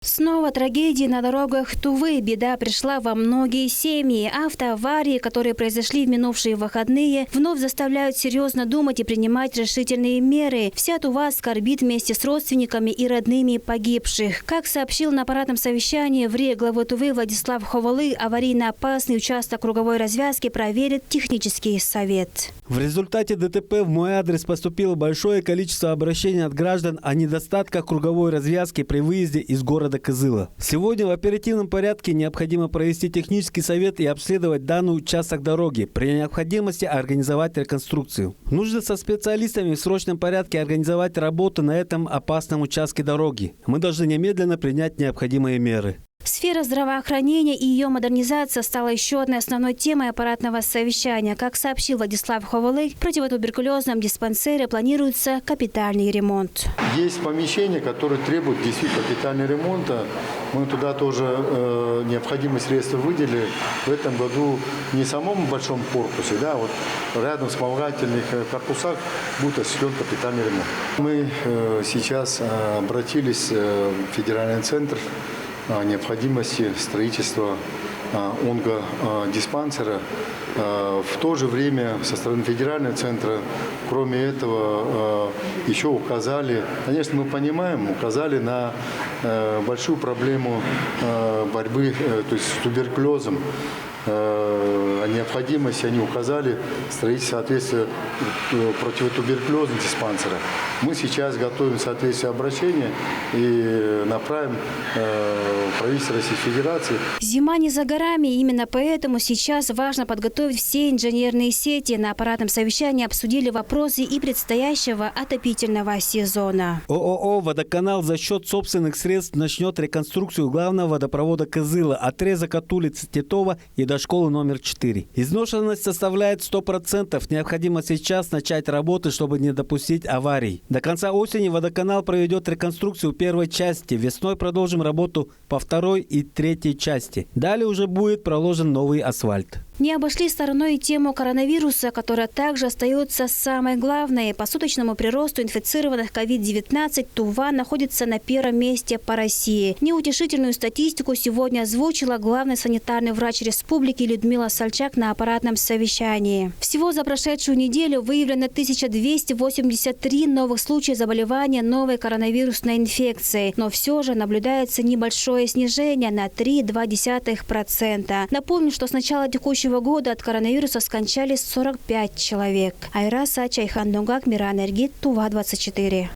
Снова трагедии на дорогах Тувы. Беда пришла во многие семьи. Автоаварии, которые произошли в минувшие выходные, вновь заставляют серьезно думать и принимать решительные меры. Вся Тува скорбит вместе с родственниками и родными погибших. Как сообщил на аппаратном совещании в РИЭ главы Тувы Владислав Ховалы, аварийно-опасный участок круговой развязки проверит технический совет. В результате ДТП в мой адрес поступило большое количество обращений от граждан о недостатках круговой развязки при выезде из города Кызыла. Сегодня в оперативном порядке необходимо провести технический совет и обследовать данный участок дороги. При необходимости организовать реконструкцию. Нужно со специалистами в срочном порядке организовать работу на этом опасном участке дороги. Мы должны немедленно принять необходимые меры. Сфера здравоохранения и ее модернизация стала еще одной основной темой аппаратного совещания. Как сообщил Владислав Ховалы, в противотуберкулезном диспансере планируется капитальный ремонт. Есть помещения, которые требуют действительно капитального ремонта. Мы туда тоже необходимые средства выделили. В этом году не в самом большом корпусе, да, вот рядом с вспомогательных корпусах будет осуществлен капитальный ремонт. Мы сейчас обратились в федеральный центр о необходимости строительства онкодиспансера. В то же время со стороны федерального центра, кроме этого, еще указали, конечно, мы понимаем, указали на большую проблему борьбы, то есть с туберкулезом. О необходимости они указали строительство соответствия противотуберкулезного диспансера. Мы сейчас готовим соответствие обращения и направим правительство Российской Федерации. Зима не за горами. Именно поэтому сейчас важно подготовить все инженерные сети. На аппаратном совещании обсудили вопросы и предстоящего отопительного сезона. ООО «Водоканал» за счет собственных средств начнет реконструкцию главного водопровода Кызыла, отрезок от улицы Титова и до школы номер 4. Изношенность составляет 100%. Необходимо сейчас начать работы, чтобы не допустить аварий. До конца осени водоканал проведет реконструкцию первой части. Весной продолжим работу по второй и третьей части. Далее уже будет проложен новый асфальт. Не обошли стороной и тему коронавируса, которая также остается самой главной. По суточному приросту инфицированных COVID-19 Тува находится на первом месте по России. Неутешительную статистику сегодня озвучила главный санитарный врач республики Людмила Сальчак на аппаратном совещании. Всего за прошедшую неделю выявлено 1283 новых случая заболевания новой коронавирусной инфекцией. Но все же наблюдается небольшое снижение на 3,2%. Напомню, что с начала текущего года от коронавируса скончались 45 человек. Айра Сача, Айхан Дунгак, Мира Энергит, Тува 24.